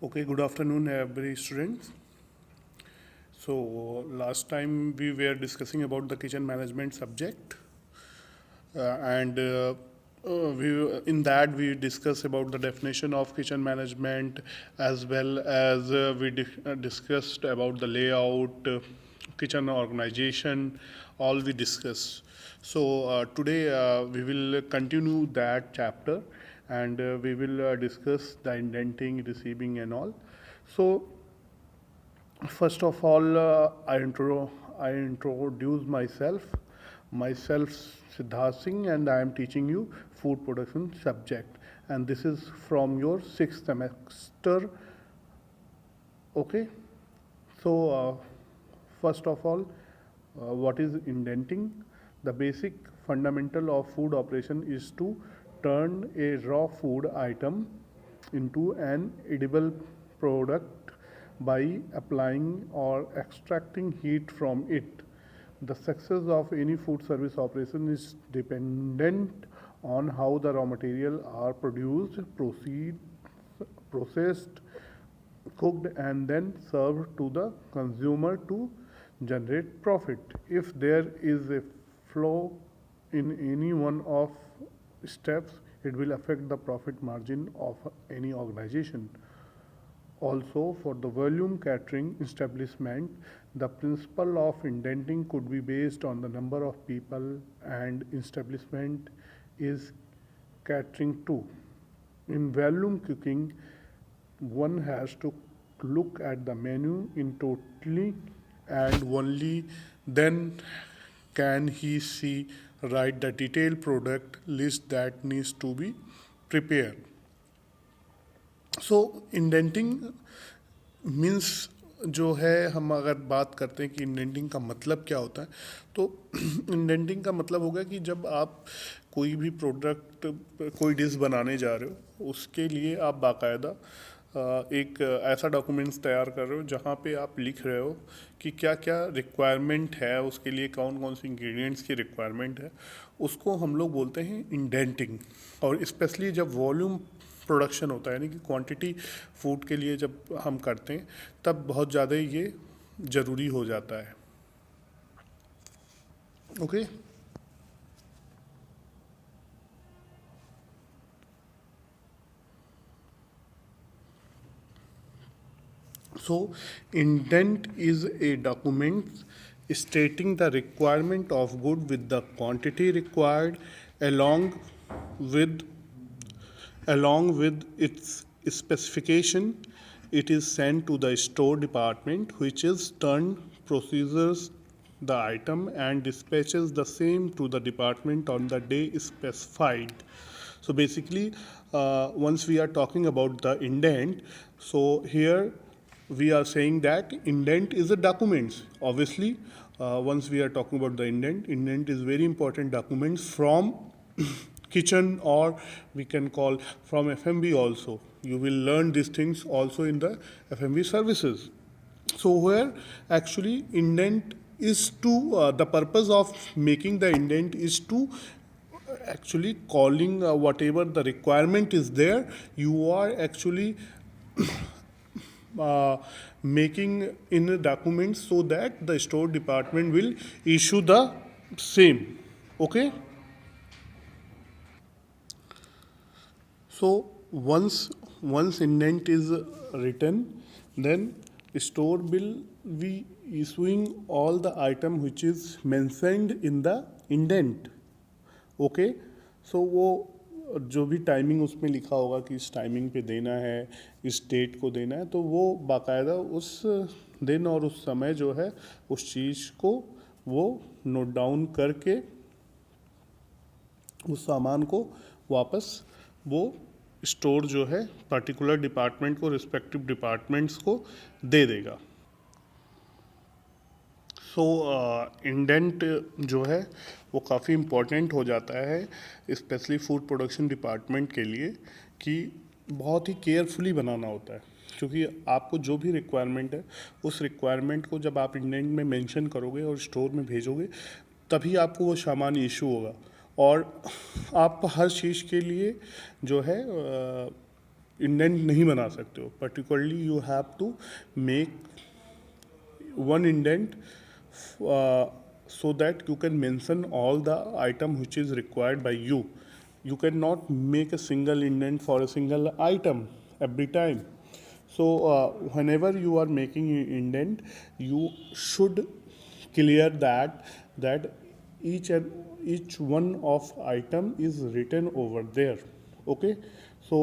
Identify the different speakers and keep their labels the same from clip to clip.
Speaker 1: Okay, good afternoon, every students. So last time we were discussing about the kitchen management subject, and in that we discussed about the definition of kitchen management as well as we discussed about the layout, kitchen organization, all we discussed. So today we will continue that chapter and we will discuss the indenting, receiving, and all. So first of all, I introduce myself. Myself Siddharth Singh, and I am teaching you food production subject. And this is from your sixth semester. Okay. So first of all, what is indenting? The basic fundamental of food operation is to turn a raw food item into an edible product by applying or extracting heat from it. The success of any food service operation is dependent on how the raw material are produced, processed, cooked, and then served to the consumer to generate profit. If there is a flaw in any one of steps, it will affect the profit margin of any organization. Also, for the volume catering establishment, the principle of indenting could be based on the number of people and establishment is catering to. In volume cooking, one has to look at the menu in totally, and only then can he see write the detailed product list that needs to be prepared. So indenting means जो है, हम अगर बात करते हैं कि indenting का मतलब क्या होता है, तो इंडेंटिंग का मतलब होगा कि जब आप कोई भी प्रोडक्ट, कोई डिश बनाने जा रहे हो, उसके लिए आप बाकायदा एक ऐसा डॉक्यूमेंट्स तैयार कर रहे हो जहाँ पे आप लिख रहे हो कि क्या क्या रिक्वायरमेंट है, उसके लिए कौन कौन सी इंग्रेडिएंट्स की रिक्वायरमेंट है, उसको हम लोग बोलते हैं इंडेंटिंग. और स्पेशली जब वॉल्यूम प्रोडक्शन होता है, यानी कि क्वांटिटी फूड के लिए जब हम करते हैं, तब बहुत ज़्यादा ये ज़रूरी हो जाता है. Okay. So, indent is a document stating the requirement of good with the quantity required along with its specification. It is sent to the store department, which is turned procedures the item and dispatches the same to the department on the day specified. So basically, once we are talking about the indent, so here we are saying that indent is a document. Obviously, once we are talking about the indent is very important documents from kitchen, or we can call from FMB also. You will learn these things also in the FMB services. So where actually indent is to, the purpose of making the indent is to actually calling whatever the requirement is there, you are actually uh, making in a document so that the store department will issue the same. Okay. So once indent is written, then store will be issuing all the item which is mentioned in the indent. Okay. So वो जो भी timing उसमें लिखा होगा कि इस timing पे देना है, इस डेट को देना है, तो वो बाकायदा उस दिन और उस समय जो है उस चीज़ को वो नोट डाउन करके उस सामान को वापस वो स्टोर जो है पर्टिकुलर डिपार्टमेंट को, रिस्पेक्टिव डिपार्टमेंट्स को दे देगा. सो इंडेंट जो है वो काफ़ी इम्पोर्टेंट हो जाता है, स्पेशली फूड प्रोडक्शन डिपार्टमेंट के लिए, कि बहुत ही केयरफुली बनाना होता है, क्योंकि आपको जो भी रिक्वायरमेंट है उस रिक्वायरमेंट को जब आप इंडेंट में मेंशन करोगे और स्टोर में भेजोगे, तभी आपको वो सामान इशू होगा. और आप हर चीज़ के लिए जो है इंडेंट नहीं बना सकते हो. Particularly you have to make one indent so that you can mention all the item which is required by you. You cannot make a single indent for a single item every time. So whenever you are making an indent, you should clear that each one of item is written over there. Okay, so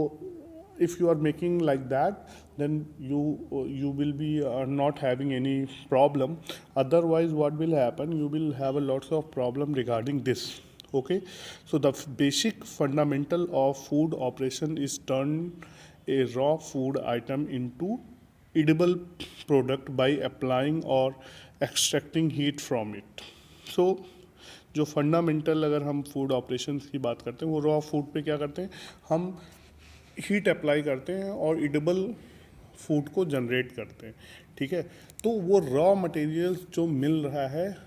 Speaker 1: if you are making like that, then you will be not having any problem. Otherwise, what will happen, you will have a lots of problem regarding this. Okay, so the basic fundamental of food operation is turn a raw food item into edible product by applying or extracting heat from it. So जो fundamental अगर हम food operations की बात करते हैं, वो raw food पे क्या करते हैं, हम हीट अप्लाई करते हैं और इडेबल फूड को जनरेट करते हैं. ठीक है, तो वो रॉ मटेरियल्स जो मिल रहा है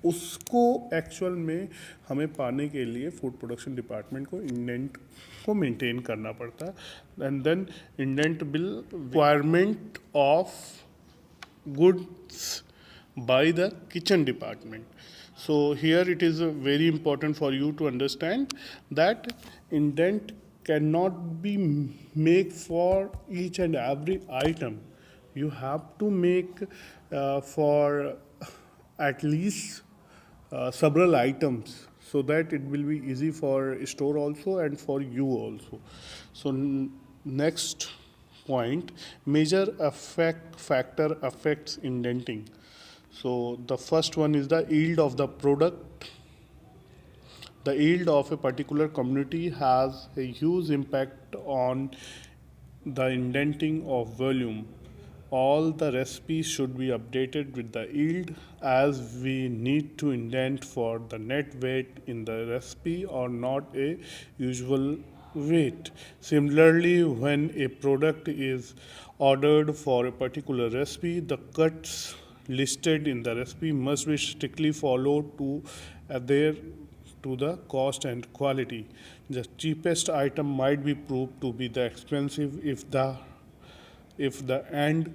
Speaker 1: उसको एक्चुअल में हमें पाने के लिए फूड प्रोडक्शन डिपार्टमेंट को इंडेंट को मेंटेन करना पड़ता है. And then indent bill requirement of goods by the kitchen department. So here it is very important for you to understand that indent cannot be made for each and every item. You have to make for at least several items so that it will be easy for store also and for you also. So next point, major factor affects indenting. So the first one is the yield of the product. The yield of a particular community has a huge impact on the indenting of volume. All the recipes should be updated with the yield, as we need to indent for the net weight in the recipe or not a usual weight. Similarly, when a product is ordered for a particular recipe, the cuts listed in the recipe must be strictly followed to adhere to the cost and quality. The cheapest item might be proved to be the expensive if the end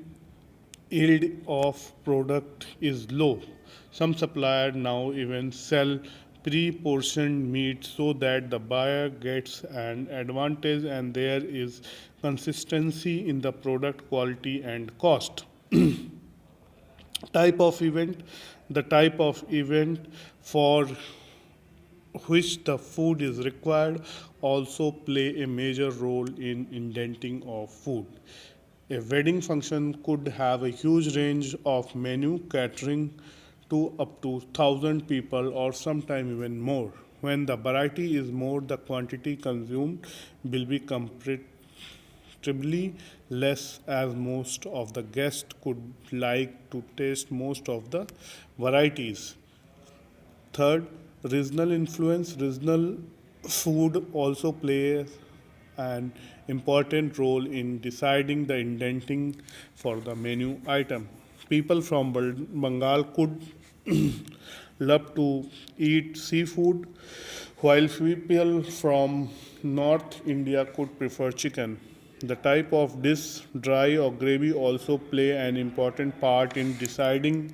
Speaker 1: yield of product is low. Some suppliers now even sell pre-portioned meat so that the buyer gets an advantage and there is consistency in the product quality and cost. Type of event, the type of event for which the food is required also play a major role in indenting of food. A wedding function could have a huge range of menu catering to up to 1,000 people or sometime even more. When the variety is more, the quantity consumed will be comparatively less, as most of the guests could like to taste most of the varieties. Third, regional influence. Regional food also plays an important role in deciding the indenting for the menu item. People from Bengal could love to eat seafood, while people from North India could prefer chicken. The type of dish, dry or gravy, also play an important part in deciding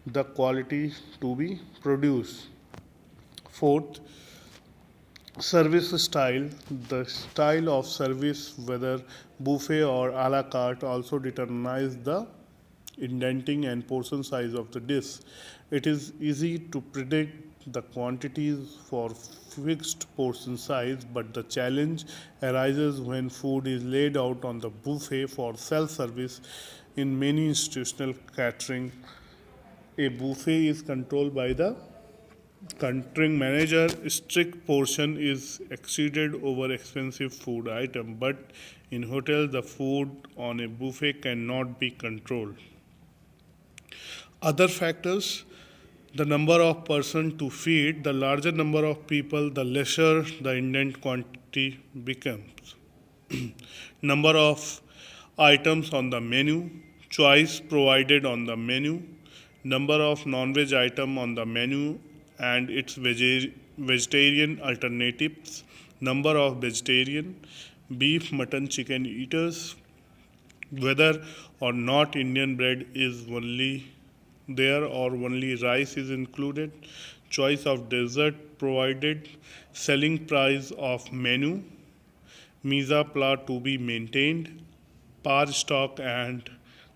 Speaker 1: the quality to be produced. Fourth, service style. The style of service, whether buffet or a la carte, also determines the indenting and portion size of the dish. It is easy to predict the quantities for fixed portion size, but the challenge arises when food is laid out on the buffet for self service. In many institutional catering, a buffet is controlled by the catering manager. Strict portion is exceeded over expensive food item, but in hotels the food on a buffet cannot be controlled. Other factors, the number of person to feed. The larger number of people, the lesser the indent quantity becomes. Number of items on the menu, choice provided on the menu, number of non-veg item on the menu and its vegetarian alternatives, number of vegetarian, beef, mutton, chicken eaters, whether or not Indian bread is only there or only rice is included, choice of dessert provided, selling price of menu, Misa pla to be maintained, par stock and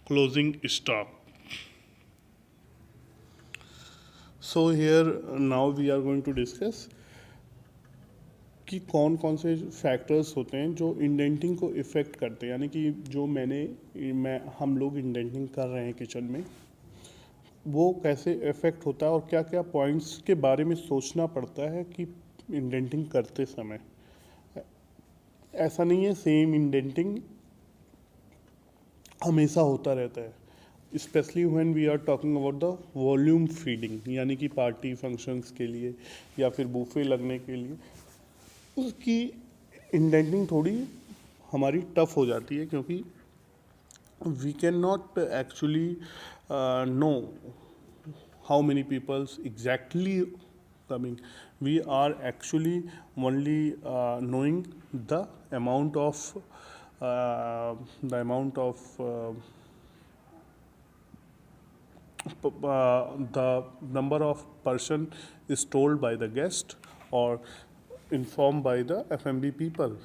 Speaker 1: closing stock. So here now we are going to discuss कि कौन कौन से factors होते हैं जो indenting को effect करते हैं, यानी कि जो हम लोग इंडेंटिंग कर रहे हैं किचन में, वो कैसे इफ़ेक्ट होता है और क्या क्या पॉइंट्स के बारे में सोचना पड़ता है कि इंडेंटिंग करते समय। ऐसा नहीं है सेम इंडेंटिंग हमेशा होता रहता है, specially when we are talking about the volume feeding, यानी कि पार्टी फंक्शंस के लिए या फिर बूफे लगने के लिए उसकी इंडेंटिंग थोड़ी हमारी टफ हो जाती है, क्योंकि we can not actually know how many peoples exactly coming. We are actually only knowing the amount of the number of person is told by the guest or informed by the F&B people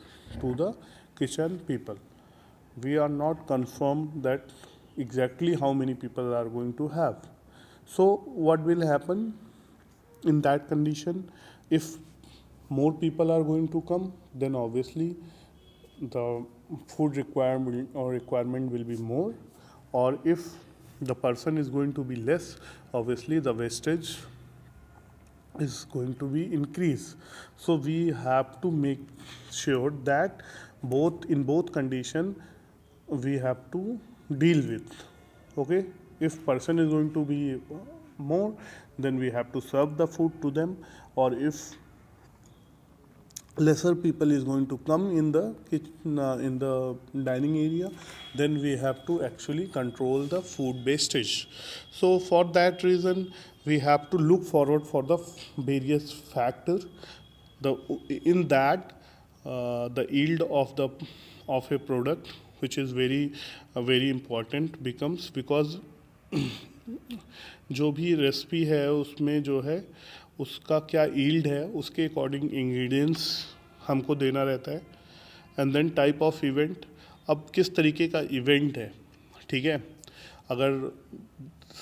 Speaker 1: to the kitchen people. We are not confirmed that exactly how many people are going to have. So what will happen in that condition? If more people are going to come, then obviously the food requirement will be more, or if the person is going to be less, obviously the wastage is going to be increased. So we have to make sure that in both condition we have to deal with. Okay, if person is going to be more, then we have to serve the food to them, or if lesser people is going to come in the kitchen, in the dining area, then we have to actually control the food wastage. So for that reason we have to look forward for the various factors. In that the yield of a product, which is very important becomes, because जो भी recipe है उसमें जो है उसका क्या yield है, उसके अकॉर्डिंग इंग्रेडिएंट्स हमको देना रहता है, and then type of event, अब किस तरीके का इवेंट है, ठीक है। अगर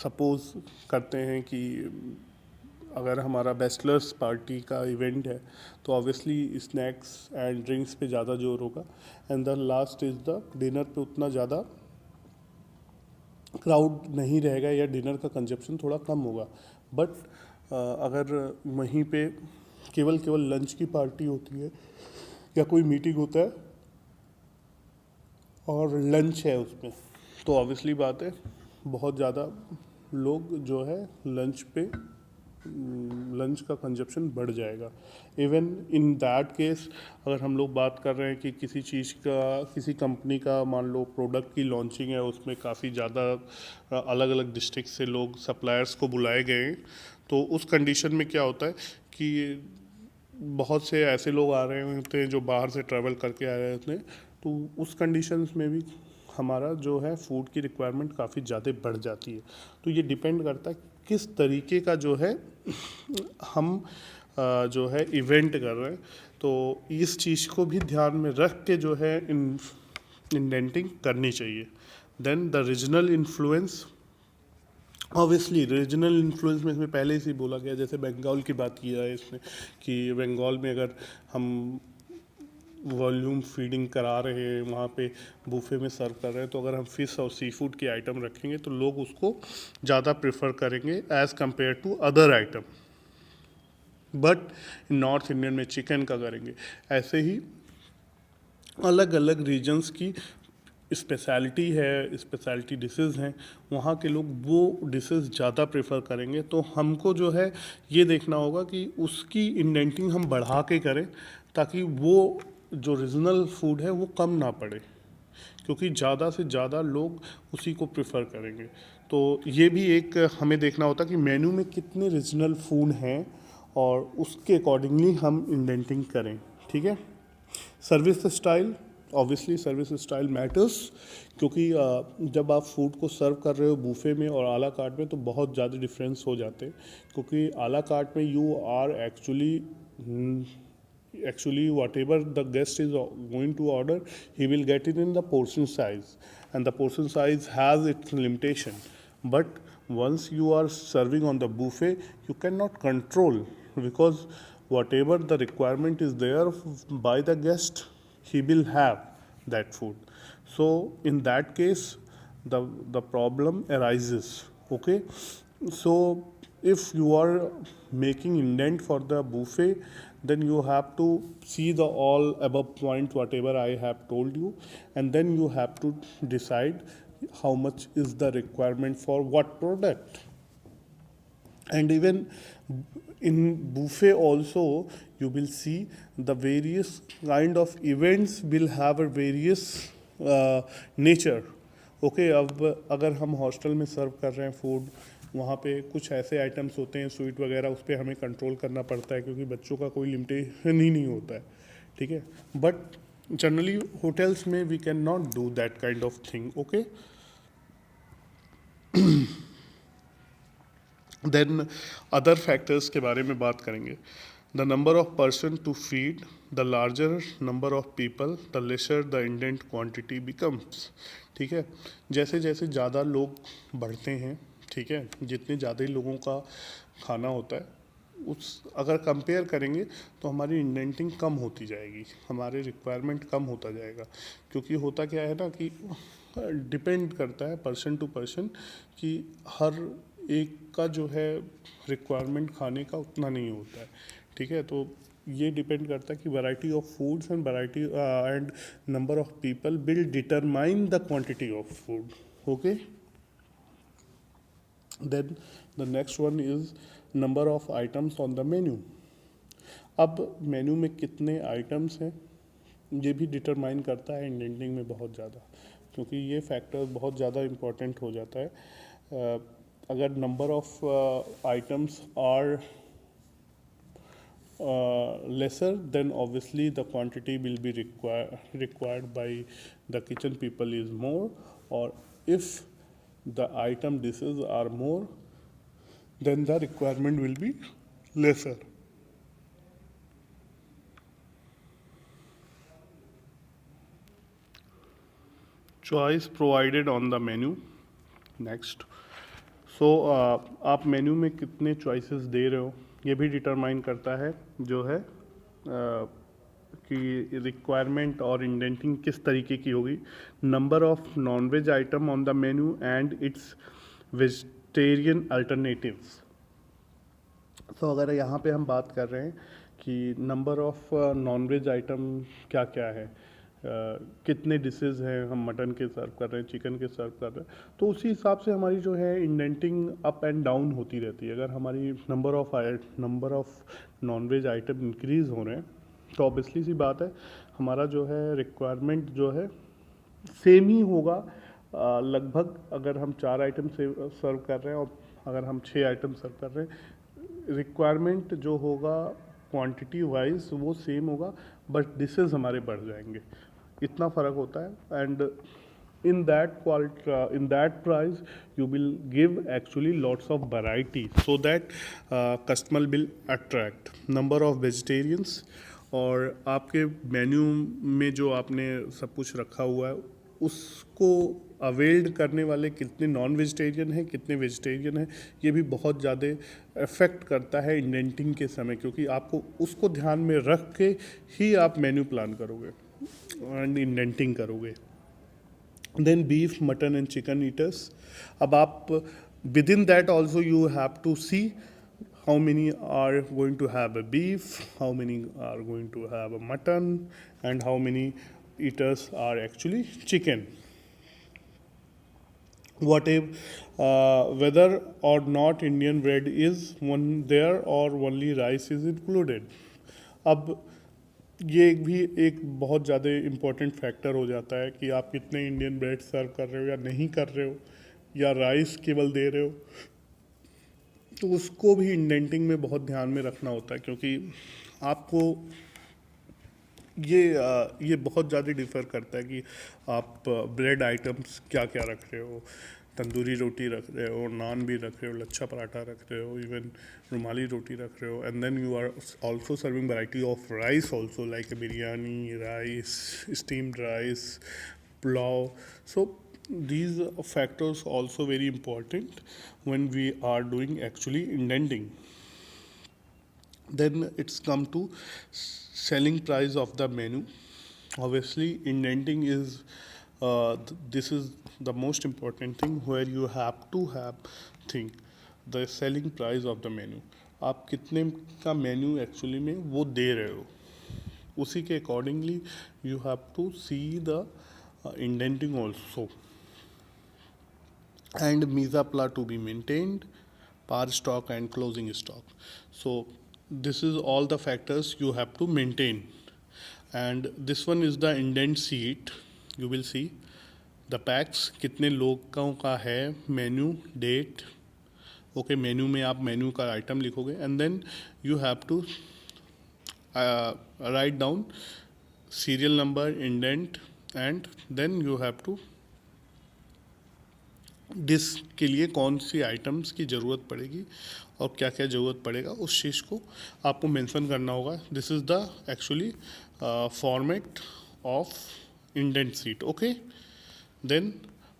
Speaker 1: सपोज करते हैं कि अगर हमारा बैचलर्स पार्टी का इवेंट है तो ऑब्वियसली स्नैक्स एंड ड्रिंक्स पे ज़्यादा जोर होगा, and the last is the dinner पे उतना ज़्यादा क्राउड नहीं रहेगा या डिनर का कंजप्शन थोड़ा कम होगा। बट अगर वहीं पे केवल लंच की पार्टी होती है या कोई मीटिंग होता है और लंच है उसमें, तो ऑब्वियसली बात है बहुत ज़्यादा लोग जो है लंच का कंजप्शन बढ़ जाएगा। इवन इन दैट केस अगर हम लोग बात कर रहे हैं कि किसी चीज़ का, किसी कंपनी का मान लो प्रोडक्ट की लॉन्चिंग है, उसमें काफ़ी ज़्यादा अलग अलग डिस्ट्रिक्ट से लोग सप्लायर्स को बुलाए गए हैं, तो उस कंडीशन में क्या होता है कि बहुत से ऐसे लोग आ रहे होते हैं जो बाहर से ट्रैवल करके आ रहे होते हैं, तो उस कंडीशंस में भी हमारा जो है फूड की रिक्वायरमेंट काफ़ी ज़्यादा बढ़ जाती है। तो ये डिपेंड करता है किस तरीके का जो है हम जो है इवेंट कर रहे हैं, तो इस चीज़ को भी ध्यान में रख के जो है इंडेंटिंग करनी चाहिए। Then the regional influence, obviously regional influence में इसमें पहले से ही बोला गया, जैसे बंगाल की बात की है इसमें कि बंगाल में अगर हम वॉल्यूम फीडिंग करा रहे हैं, वहाँ पे बूफे में सर्व कर रहे हैं, तो अगर हम फिश और सी फूड के आइटम रखेंगे तो लोग उसको ज़्यादा प्रेफर करेंगे as compare to other item. But north Indian में चिकन का करेंगे। ऐसे ही अलग अलग रीजन्स की स्पेशलिटी है, स्पेशलिटी डिशेज़ हैं, वहाँ के लोग वो डिशेज़ ज़्यादा प्रेफर करेंगे। तो हमको जो है ये देखना होगा कि उसकी इंडेंटिंग हम बढ़ा के करें, ताकि वो जो रीजनल फूड है वो कम ना पड़े, क्योंकि ज़्यादा से ज़्यादा लोग उसी को प्रेफर करेंगे। तो ये भी एक हमें देखना होता है कि मेन्यू में कितने रीजनल फूड हैं और उसके अकॉर्डिंगली हम इंडेंटिंग करें, ठीक है। Service style, obviously service style matters, क्योंकि जब आप फूड को सर्व कर रहे हो बूफे में और आला कार्ट में तो बहुत ज़्यादा डिफरेंस हो जाते हैं, क्योंकि आला कार्ट में you are actually whatever the guest is going to order, he will get it in the portion size, and the portion size has its limitation. But once you are serving on the buffet, you cannot control, because whatever the requirement is there by the guest, he will have that food. So in that case, the problem arises. Okay, so if you are making indent for the buffet, then you have to see the all above point whatever I have told you, and then you have to decide how much is the requirement for what product. And even in buffet also you will see the various kind of events will have a various nature. Okay अब अगर हम hostel में सर्व कर रहे हैं food, वहाँ पे कुछ ऐसे आइटम्स होते हैं स्वीट वगैरह, उस पर हमें कंट्रोल करना पड़ता है क्योंकि बच्चों का कोई लिमिटेशन ही नहीं होता है, ठीक है. बट जनरली होटल्स में we can not do that kind of thing. Okay, then other factors के बारे में बात करेंगे. The number of person to feed, the larger number of people the lesser the indent quantity becomes. ठीक है, जैसे जैसे ज़्यादा लोग बढ़ते हैं, ठीक है, जितने ज़्यादा ही लोगों का खाना होता है उस अगर कंपेयर करेंगे तो हमारी इंडेंटिंग कम होती जाएगी, हमारे रिक्वायरमेंट कम होता जाएगा. क्योंकि होता क्या है ना कि डिपेंड करता है पर्सन टू पर्सन कि हर एक का जो है रिक्वायरमेंट खाने का उतना नहीं होता है. ठीक है, तो ये डिपेंड करता है कि variety of foods and variety and number of people will determine the quantity of food. Okay, then the next one is number of items on the menu. अब मेन्यू में कितने आइटम्स हैं ये भी डिटरमाइन करता है इंडेंटिंग में बहुत ज़्यादा, क्योंकि ये फैक्टर बहुत ज़्यादा इम्पॉर्टेंट हो जाता है. अगर number of items are lesser, then obviously the quantity will be required by the kitchen people is more, or if the item dishes are more, then the requirement will be lesser. Choice provided on the menu. Next, so आप menu में कितने choices दे रहे हो ये भी determine करता है जो है कि रिक्वायरमेंट और इंडेंटिंग किस तरीके की होगी. Number of non veg item on the menu and its vegetarian alternatives. तो अगर यहाँ पे हम बात कर रहे हैं कि number of non veg item क्या क्या है, कितने डिशेज़ हैं हम मटन के सर्व कर रहे हैं, चिकन के सर्व कर रहे हैं, तो उसी हिसाब से हमारी जो है इंडेंटिंग अप एंड डाउन होती रहती है. अगर हमारी number of non veg item increase हो रहे हैं तो ऑब्वियसली सी बात है हमारा जो है रिक्वायरमेंट जो है सेम ही होगा. लगभग अगर हम 4 आइटम से सर्व कर रहे हैं और अगर हम 6 आइटम सर्व कर रहे हैं, रिक्वायरमेंट जो होगा क्वांटिटी वाइज वो सेम होगा, बट डिशेज़ हमारे बढ़ जाएंगे. इतना फ़र्क होता है. And in that price you will give actually lots of variety so that customer will attract. number of vegetarians, और आपके मेन्यू में जो आपने सब कुछ रखा हुआ है उसको अवेल्ड करने वाले कितने नॉन वेजिटेरियन हैं कितने वेजिटेरियन हैं, ये भी बहुत ज़्यादा इफ़ेक्ट करता है इंडेंटिंग के समय, क्योंकि आपको उसको ध्यान में रख के ही आप मेन्यू प्लान करोगे एंड इंडेंटिंग करोगे. Then beef, mutton and chicken eaters. अब आप within that also you have to see how many are going to have a beef, how many are going to have a mutton, and how many eaters are actually chicken. Whether or not Indian bread is one there or only rice is included. अब ये भी एक बहुत ज़्यादा important factor हो जाता है कि आप कितने इंडियन ब्रेड सर्व कर रहे हो या नहीं कर रहे हो, या राइस केवल दे रहे हो, तो उसको भी इंडेंटिंग में बहुत ध्यान में रखना होता है. क्योंकि आपको ये बहुत ज़्यादा डिफ़र करता है कि आप ब्रेड आइटम्स क्या क्या रख रहे हो। तंदूरी रोटी रख रहे हो, नान भी रख रहे हो, लच्छा पराठा रख रहे हो, इवन रुमाली रोटी रख रहे हो, and then you are also serving variety of rice also, like biryani rice, steamed rice, pulao. So these factors also very important when we are doing actually indenting. Then it's come to selling price of the menu. Obviously, indenting is this is the most important thing where you have to have think the selling price of the menu. आप कितने का menu actually में वो दे रहे हो, उसी के accordingly you have to see the indenting also, and mesapla to be maintained, par stock and closing stock. So this is all the factors you have to maintain. And this one is the indent sheet. You will see the packs कितने लोगों का है, menu, date. Okay, menu में आप menu का item लिखोगे, and then you have to write down serial number, indent, and then you have to disc के लिए कौन सी आइटम्स की ज़रूरत पड़ेगी और क्या क्या ज़रूरत पड़ेगा, उस चीज़ को आपको मेंशन करना होगा. This is the actually format of indent sheet. Okay, then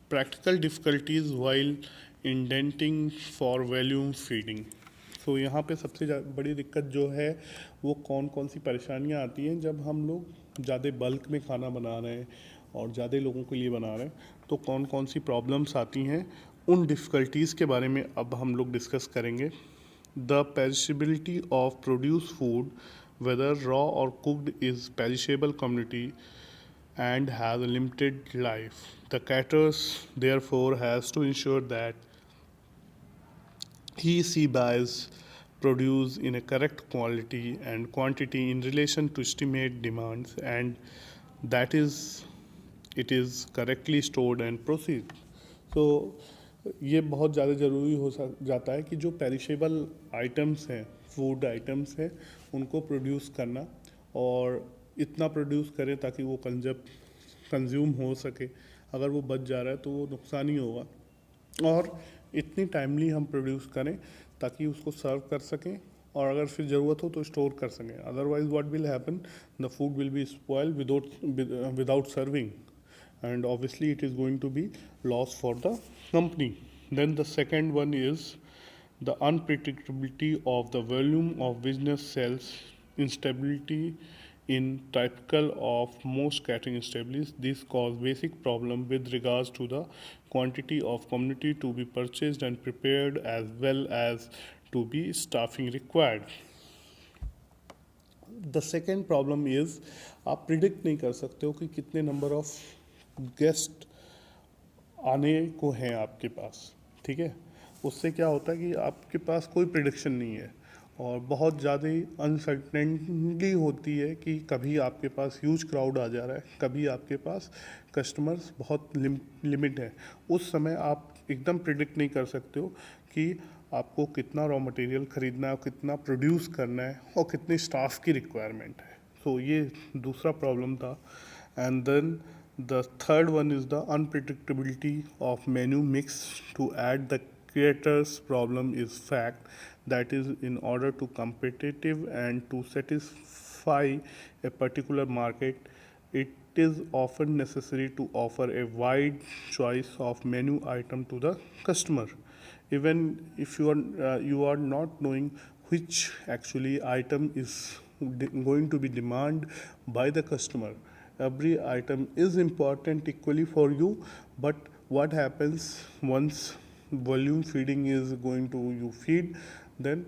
Speaker 1: practical difficulties while indenting for volume feeding. तो यहाँ पे सबसे बड़ी दिक्कत जो है वो कौन कौन सी परेशानियाँ आती हैं जब हम लोग ज़्यादा बल्क में खाना बना रहे हैं और ज़्यादा लोगों के लिए बना रहे हैं, तो कौन कौन सी प्रॉब्लम्स आती हैं, उन डिफ़िकल्टीज़ के बारे में अब हम लोग डिस्कस करेंगे. The perishability of produce food, whether raw और cooked, is perishable community and has a limited life. The caterers therefore has to ensure that he buys produce in a correct quality and quantity in relation to estimate demands, and that is it is correctly stored and proceed. So ये बहुत ज़्यादा ज़रूरी हो जाता है कि जो perishable items हैं, फूड आइटम्स हैं, उनको प्रोड्यूस करना, और इतना प्रोड्यूस करें ताकि वो कंज्यूम हो सके. अगर वो बच जा रहा है तो वो नुकसान ही होगा, और इतनी टाइमली हम प्रोड्यूस करें ताकि उसको सर्व कर सकें, और अगर फिर ज़रूरत हो तो स्टोर कर सकें. Otherwise what will happen, the food will be spoil without serving, and obviously it is going to be loss for the company. Then the second one is the unpredictability of the volume of business sales, instability in typical of most catering establishments. This cause basic problem with regards to the quantity of commodity to be purchased and prepared, as well as to be staffing required. The second problem is आप predict नहीं कर सकते हो कि कितने number of guest आने को हैं आपके पास. ठीक है, उससे क्या होता है कि आपके पास कोई प्रिडिक्शन नहीं है, और बहुत ज़्यादा अनसर्टेनिटी होती है कि कभी आपके पास ह्यूज क्राउड आ जा रहा है, कभी आपके पास कस्टमर्स बहुत लिमिट है. उस समय आप एकदम प्रिडिक्ट नहीं कर सकते हो कि आपको कितना रॉ मटेरियल ख़रीदना है, कितना प्रोड्यूस करना है, और कितने स्टाफ की रिक्वायरमेंट है. सो ये दूसरा प्रॉब्लम था. And then the third one is the unpredictability of menu mix. To add the creator's problem is fact that is, in order to competitive and to satisfy a particular market, it is often necessary to offer a wide choice of menu item to the customer, even if you are not knowing which actually item is going to be demanded by the customer. Every item is important equally for you, but what happens once volume feeding is going to you feed, then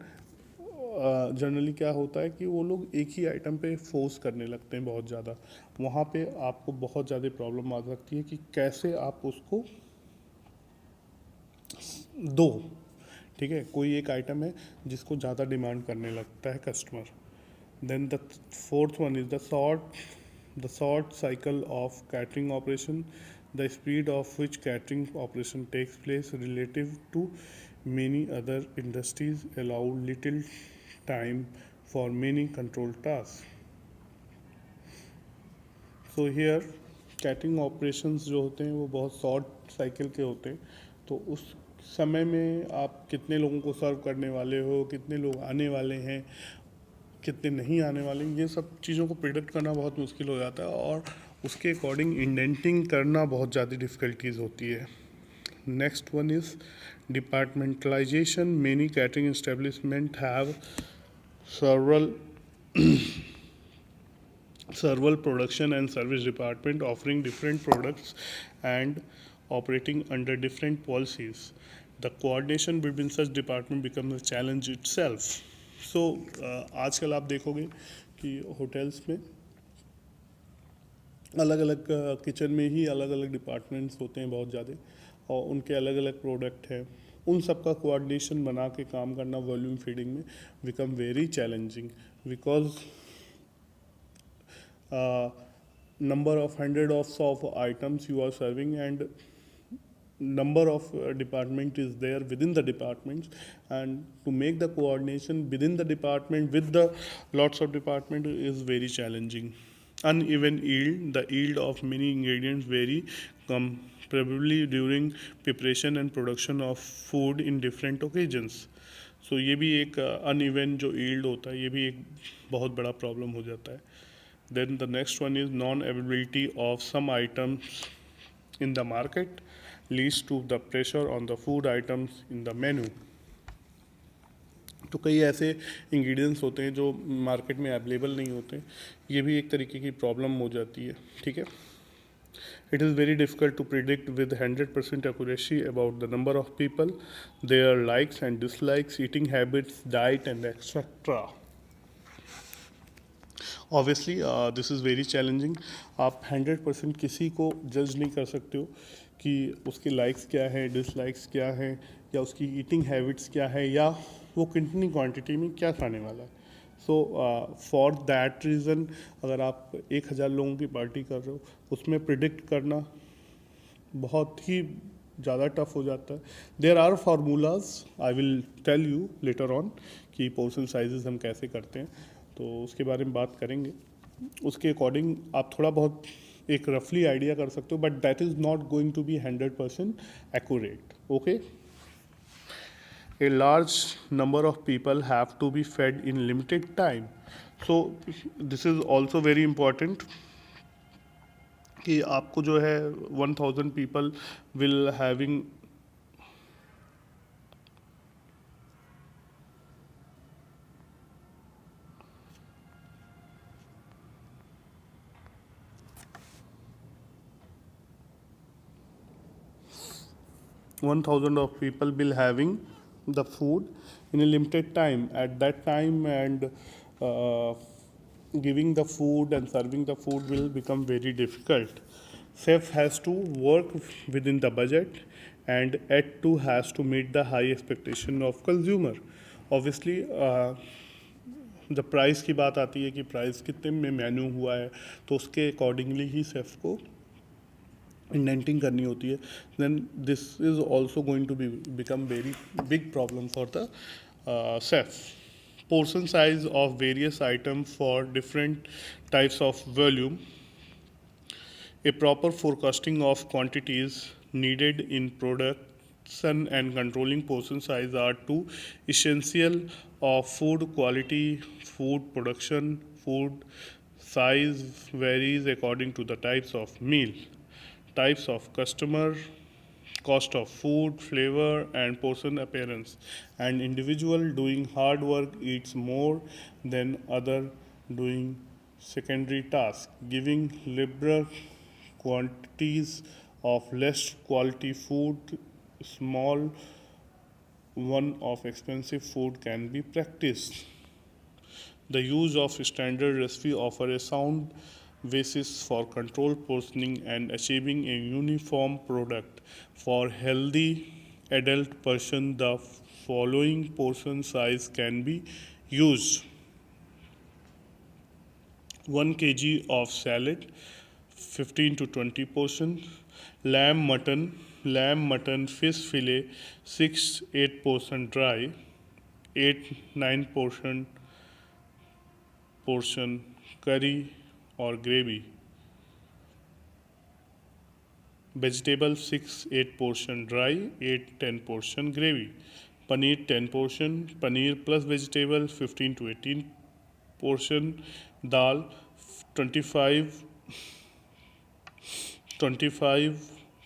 Speaker 1: generally क्या होता है कि वो लोग एक ही item पे force करने लगते हैं बहुत ज़्यादा. वहाँ पे आपको बहुत ज़्यादा प्रॉब्लम आ सकती है कि कैसे आप उसको दो. ठीक है, कोई एक आइटम है जिसको ज़्यादा डिमांड करने लगता है customer. Then the fourth one is the short cycle of catering operation, the speed of which catering operation takes place relative to many other industries allow little time for many control tasks. So here catering operations जो होते हैं वो बहुत short cycle के होते हैं, तो उस समय में आप कितने लोगों को सर्व करने वाले हो, कितने लोग आने वाले हैं, कितने नहीं आने वाले हैं, ये सब चीज़ों को प्रिडिक्ट करना बहुत मुश्किल हो जाता है और उसके अकॉर्डिंग इंडेंटिंग करना बहुत ज़्यादा डिफ़िकल्टीज होती है. Next one is departmentalisation. Many catering establishment have several several production and service department offering different products and operating under different policies. The coordination between such department becomes a challenge itself. So आजकल आप देखोगे कि hotels में अलग अलग kitchen में ही अलग अलग डिपार्टमेंट्स होते हैं बहुत ज़्यादा, और उनके अलग अलग प्रोडक्ट हैं. उन सब का कोऑर्डिनेशन बना के काम करना वॉल्यूम फीडिंग में become very challenging, because number of hundred of items you are serving, and number of department is there within the departments, and to make the coordination within the department with the lots of department is very challenging. Uneven yield. The yield of many ingredients vary comparably during preparation and production of food in different occasions. So ये भी एक uneven जो yield होता है, ये भी एक बहुत बड़ा problem हो जाता है. Then the next one is non-availability of some items in the market leads to the pressure on the food items in the menu. तो कई ऐसे इंग्रेडिएंट्स होते हैं जो मार्केट में अवेलेबल नहीं होते, ये भी एक तरीके की प्रॉब्लम हो जाती है. ठीक है. It is very difficult to predict with 100% accuracy about the number of people, their likes and dislikes, eating habits, diet and etc. Obviously this is very challenging. आप 100% किसी को जज नहीं कर सकते हो कि उसके लाइक्स क्या है, डिसलाइक्स क्या है, या उसकी ईटिंग हैबिट्स क्या है, या वो कितनी क्वांटिटी में क्या खाने वाला है. सो फॉर दैट रीज़न अगर आप 1000 लोगों की पार्टी कर रहे हो, उसमें प्रिडिक्ट करना बहुत ही ज़्यादा टफ हो जाता है. There are formulas, I will tell you later on कि पोर्शन साइजेस हम कैसे करते हैं, तो उसके बारे में बात करेंगे. उसके अकॉर्डिंग आप थोड़ा बहुत एक रफली आइडिया कर सकते हो, but that is not going to be 100% accurate. Okay. A large number of people have to be fed in limited time. So this is also very important कि आपको जो है 1000 people will having 1000 of people will having the food in a limited time at that time, and uh, giving the food and serving the food will become very difficult. Chef has to work within the budget, and at to has to meet the high expectation of consumer. Obviously जब price की बात आती है कि price कितने में menu हुआ है, तो उसके अकॉर्डिंगली ही शेफ को इंडेंटिंग करनी होती है. Then this is also going to be become very big problem for the chef. Portion size of various item for different types of volume. A proper forecasting of quantities needed in production and controlling portion size are two essential of food quality. Food production, food size varies according to the types of meal, types of customer, cost of food, flavor, and portion appearance. An individual doing hard work eats more than other doing secondary tasks, giving liberal quantities of less quality food. Small one of expensive food can be practiced. The use of standard recipe offer a sound basis for controlled portioning and achieving a uniform product. For healthy adult person, the following portion size can be used: 1 kg of salad, 15 to 20 portions. Lamb mutton fish fillet, 6-8 portion dry, 8-9 portion curry or gravy. vegetable 6-8 portion dry, 8-10 portion gravy. Paneer 10 portion, paneer plus vegetable 15 to 18 portion. Dal 25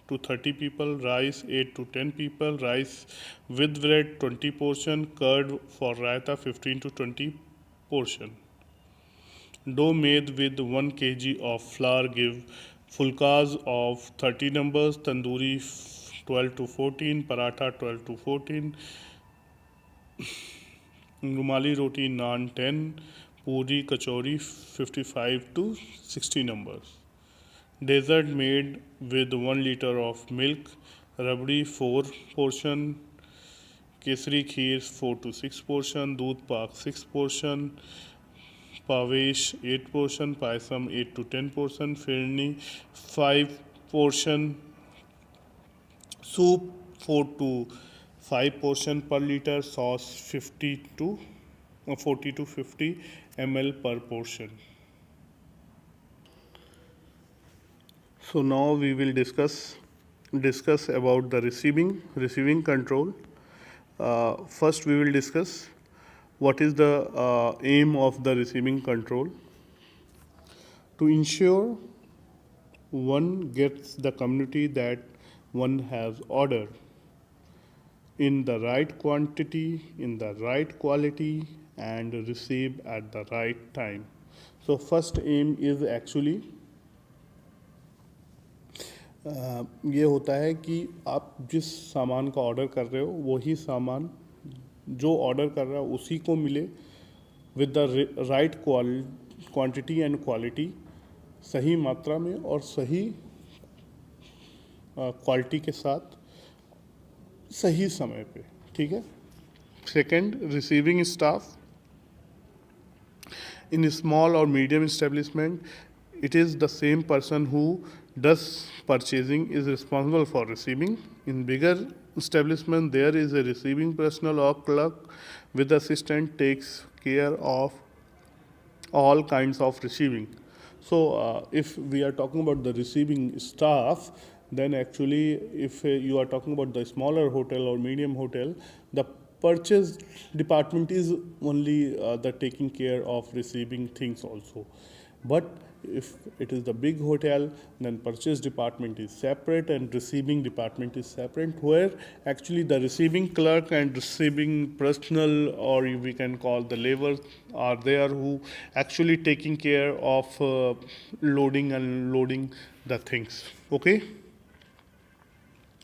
Speaker 1: to 30 people. Rice 8 to 10 people. Rice with bread 20 portion. Curd for raita 15 to 20 portion. Dough made with 1 kg of flour give fulkas of 30 numbers. Tandoori 12 to 14. Paratha 12 to 14. Rumali roti naan 10. Puri kachori 55 to 60 numbers. Dessert made with 1 liter of milk. Rabdi 4 portion. Kesari kheer 4 to 6 portion. Doodh pak 6 portion. Pavesh 8 portion. Payasam 8 to 10 portion. Firni 5 portion. Soup 4 to 5 portion per liter. Sauce 40 to 50 ml per portion. So now we will discuss about the receiving control. First we will discuss what is the aim of the receiving control. To ensure one gets the community that one has ordered in the right quantity, in the right quality, and receive at the right time. So first aim is actually ये होता है कि आप जिस सामान का order कर रहे हो वही सामान जो ऑर्डर कर रहा है उसी को मिले with the right quantity and quality, सही मात्रा में और सही क्वालिटी के साथ सही समय पे. ठीक है. Second, receiving staff in small और medium establishment, it is the same person who does purchasing is responsible for receiving. In bigger establishment there is a receiving personnel or clerk with assistant takes care of all kinds of receiving. So if we are talking about the receiving staff, then actually if you are talking about the smaller hotel or medium hotel, the purchase department is only the taking care of receiving things also. But if it is the big hotel, then purchase department is separate and receiving department is separate, where actually the receiving clerk and receiving personnel, or we can call the labor, are there who actually taking care of loading and unloading the things. Okay.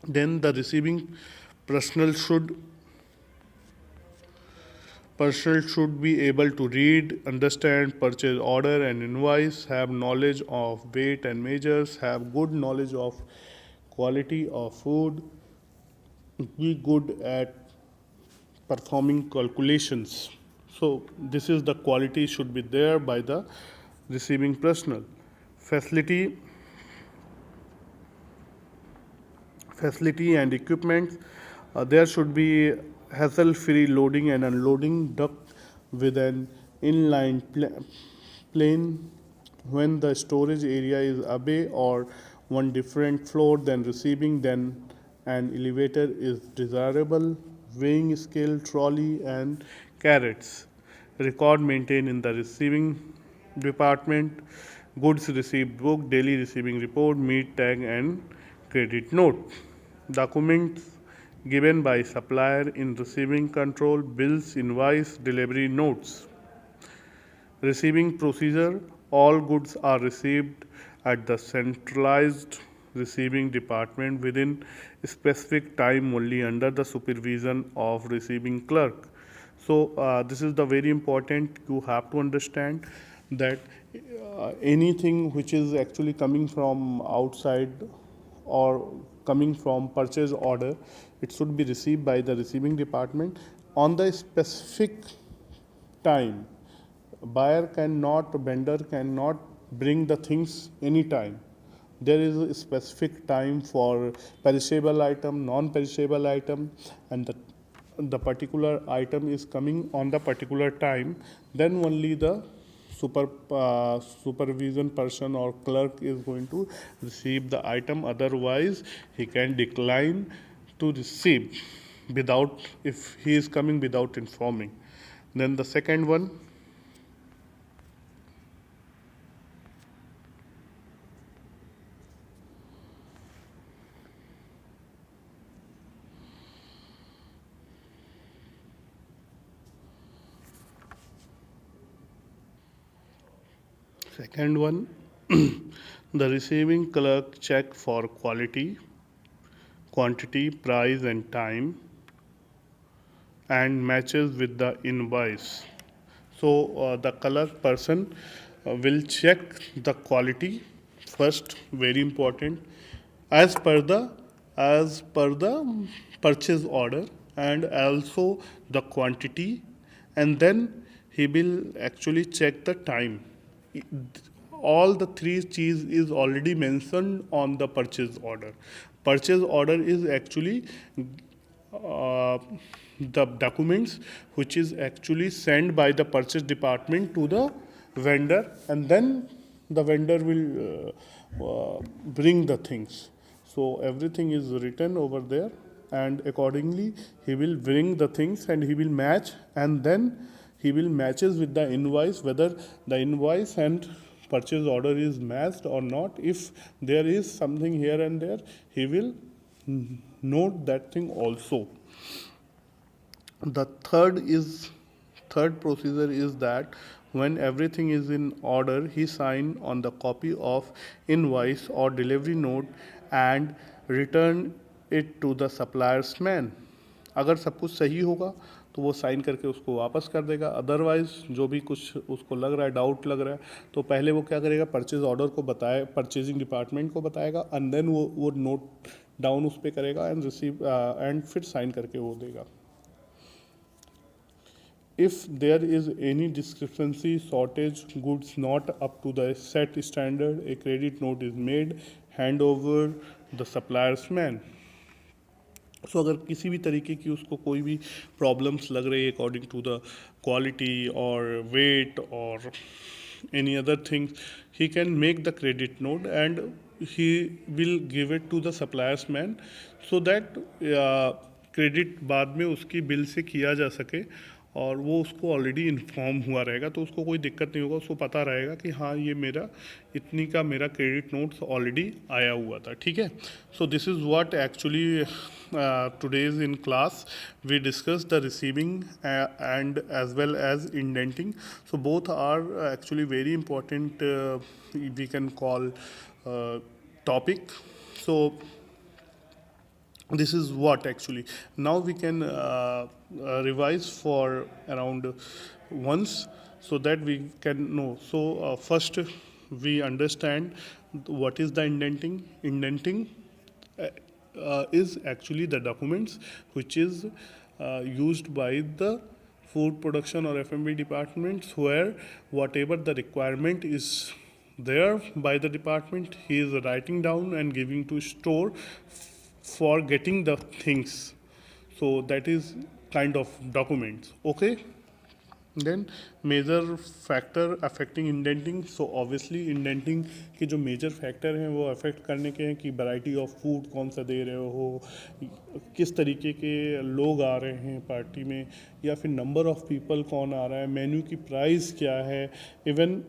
Speaker 1: Then the receiving personnel should be able to read, understand purchase order and invoice, have knowledge of weight and measures, have good knowledge of quality of food, be good at performing calculations. So this is the quality should be there by the receiving personnel. Facility and equipment, there should be hassle-free loading and unloading duct with an inline plane. When the storage area is away or one different floor than receiving, then an elevator is desirable. Weighing scale, trolley and carrots. Record maintained in the receiving department. Goods received book, daily receiving report, meet tag and credit note. Documents given by supplier in receiving control, bills, invoice, delivery notes. Receiving procedure, all goods are received at the centralized receiving department within specific time only under the supervision of receiving clerk. So this is the very important, you have to understand that anything which is actually coming from outside or coming from purchase order, it should be received by the receiving department on the specific time. Vendor cannot bring the things anytime. There is a specific time for perishable item, non-perishable item, and the particular item is coming on the particular time. Then only the supervision person or clerk is going to receive the item, otherwise he can decline to receive without, if he is coming without informing. Then the second one, the receiving clerk check for quality, quantity, price and time, and matches with the invoice. So the clerk person will check the quality first, very important, as per the purchase order, and also the quantity, and then he will actually check the time. All the three cheese is already mentioned on the purchase order. Purchase order is actually the documents which is actually sent by the purchase department to the vendor, and then the vendor will bring the things. So everything is written over there, and accordingly he will bring the things and he will match, and then he will matches with the invoice whether the invoice and purchase order is matched or not. If there is something here and there, he will note that thing also. The third procedure is that when everything is in order, he sign on the copy of invoice or delivery note and return it to the supplier's man. अगर सब कुछ सही होगा तो वो sign करके उसको वापस कर देगा, अदरवाइज जो भी कुछ उसको लग रहा है, डाउट लग रहा है, तो पहले वो क्या करेगा, परचेज ऑर्डर को बताए, परचेजिंग डिपार्टमेंट को बताएगा, एंड देन वो नोट डाउन उस पर करेगा एंड रिसीव एंड फिर साइन करके वो देगा. If there is any discrepancy, shortage, goods not up to the set standard, a credit note is made, hand over the supplier's man. So अगर किसी भी तरीके की उसको कोई भी प्रॉब्लम्स लग रही है अकॉर्डिंग टू द क्वालिटी और वेट और any other things, he can make the credit note and he will give it to the supplier's man so that credit बाद में उसकी बिल से किया जा सके और वो उसको ऑलरेडी इन्फॉर्म हुआ रहेगा, तो उसको कोई दिक्कत नहीं होगा, उसको पता रहेगा कि हाँ ये मेरा इतनी का मेरा क्रेडिट नोट्स ऑलरेडी आया हुआ था. ठीक है. So this is what actually today's in class we discussed the receiving and as well as indenting. So both are actually very important, we can call topic. So this is what actually now we can revise for around once so that we can know. So first we understand what is the indenting. Indenting is actually the documents which is used by the food production or F&B departments, where whatever the requirement is there by the department, he is writing down and giving to store for getting the things. So that is kind of documents. Okay. Then major factor affecting indenting. So obviously indenting के जो major factor हैं वो affect करने के हैं कि variety of food कौन सा दे रहे हो, किस तरीके के लोग आ रहे हैं पार्टी में, या फिर number of people कौन आ रहा है, menu की price क्या है, even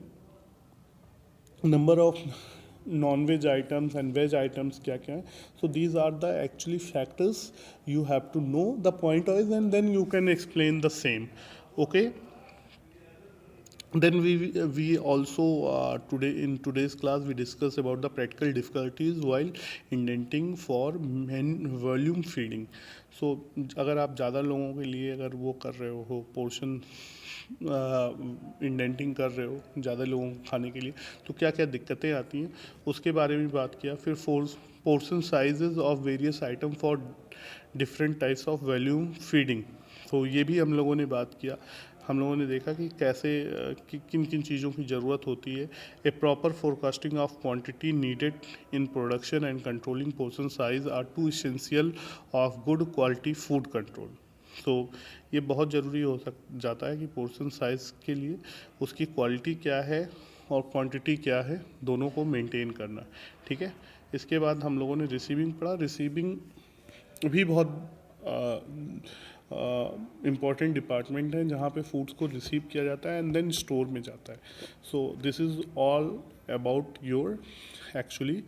Speaker 1: number of non-veg items and veg items क्या क्या है. So these are the actually factors you have to know the point wise and then you can explain the same. Okay. Then we also today in today's class we discuss about the practical difficulties while indenting for volume feeding. So अगर आप ज़्यादा लोगों के लिए अगर वो कर रहे हो पोर्शन इंडेंटिंग कर रहे हो ज़्यादा लोगों को खाने के लिए, तो क्या क्या दिक्कतें आती हैं उसके बारे में बात किया. फिर portion sizes of various item for different types of volume feeding. तो ये भी हम लोगों ने बात किया. हम लोगों ने देखा कि कैसे किन किन चीज़ों की ज़रूरत होती है. A proper forecasting of quantity needed in production and controlling portion size are two essential of good quality food control. So ये बहुत ज़रूरी हो जाता है कि पोर्शन साइज़ के लिए उसकी क्वालिटी क्या है और क्वांटिटी क्या है, दोनों को मेंटेन करना। ठीक है, इसके बाद हम लोगों ने रिसीविंग पढ़ा। रिसीविंग भी बहुत इम्पॉर्टेंट डिपार्टमेंट है जहाँ पे फूड्स को रिसीव किया जाता है एंड देन स्टोर में जाता है. So this is all about your actually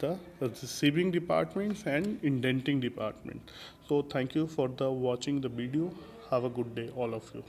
Speaker 1: the receiving departments and indenting department. So thank you for the watching the video. Have a good day all of you.